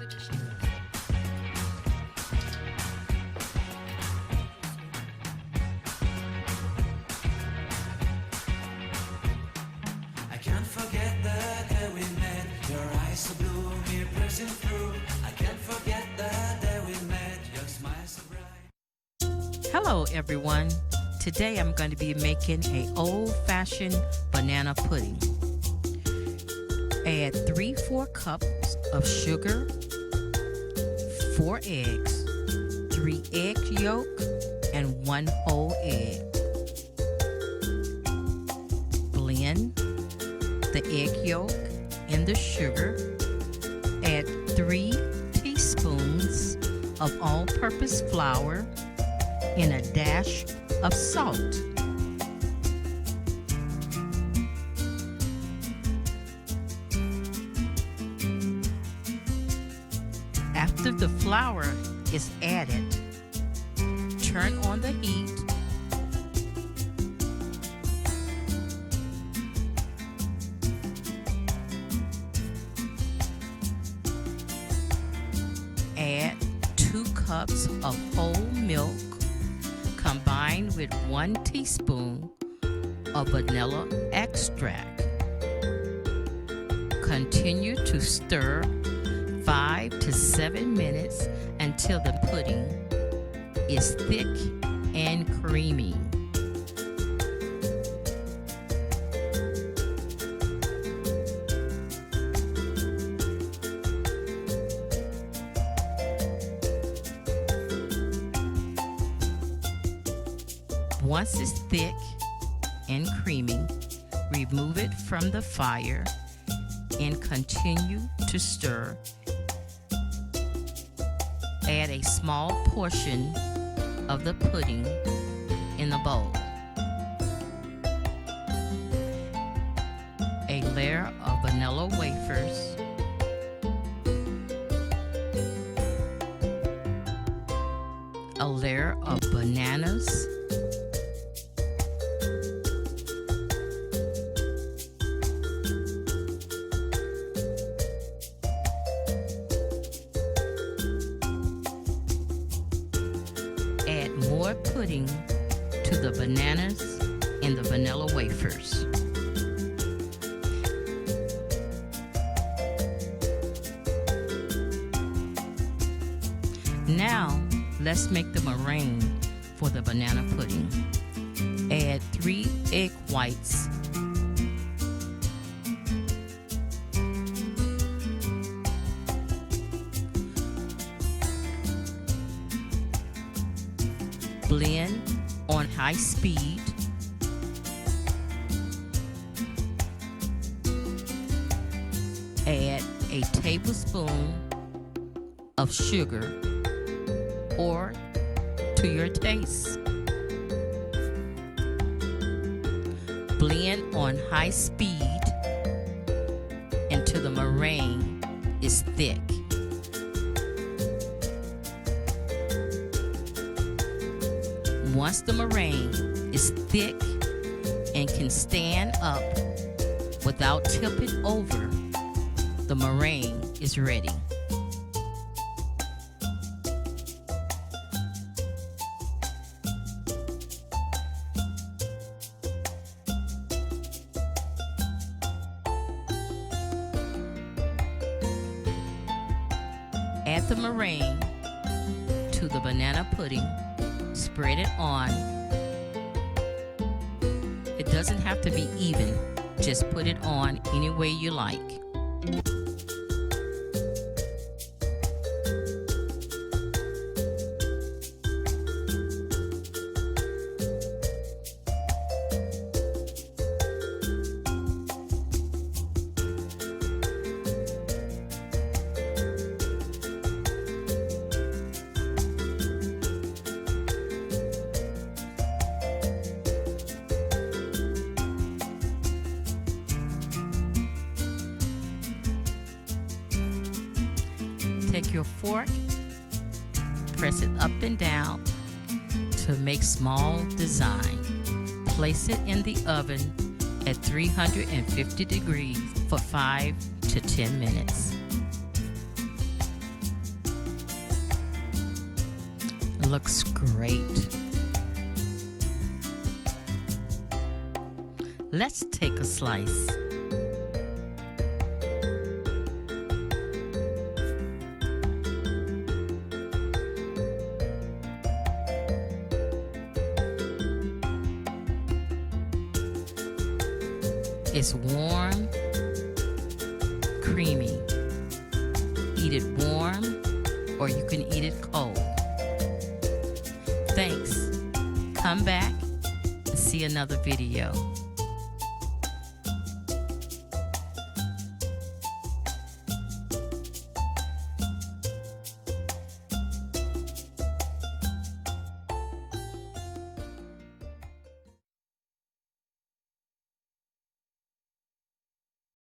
I can't forget the day we met. Your eyes so blue, me pressing through. I can't forget the day we met. Your smile so bright. Hello everyone. Today I'm going to be making a old-fashioned banana pudding. Add 3/4 cups of sugar, 4 eggs, 3 egg yolk, and 1 whole egg. Blend the egg yolk and the sugar. Add 3 teaspoons of all-purpose flour and a dash of salt. After the flour is added, turn on the heat. Add 2 cups of whole milk combined with 1 teaspoon of vanilla extract. Continue to stir 5 to 7 minutes until the pudding is thick and creamy. Once it's thick and creamy, remove it from the fire and continue to stir. Add a small portion of the pudding in the bowl. A layer of vanilla wafers, a layer of bananas, add more pudding to the bananas and the vanilla wafers. Now, let's make the meringue for the banana pudding. Add 3 egg whites, blend on high speed. Add a tablespoon of sugar or to your taste. Blend on high speed until the meringue is thick. Once the meringue is thick and can stand up without tipping over, the meringue is ready. Add the meringue to the banana pudding. Spread it on. It doesn't have to be even. Just put it on any way you like. Take your fork, press it up and down to make small design. Place it in the oven at 350 degrees for 5 to 10 minutes. Looks great. Let's take a slice. It's warm, creamy. Eat it warm, or you can eat it cold. Thanks. Come back and see another video.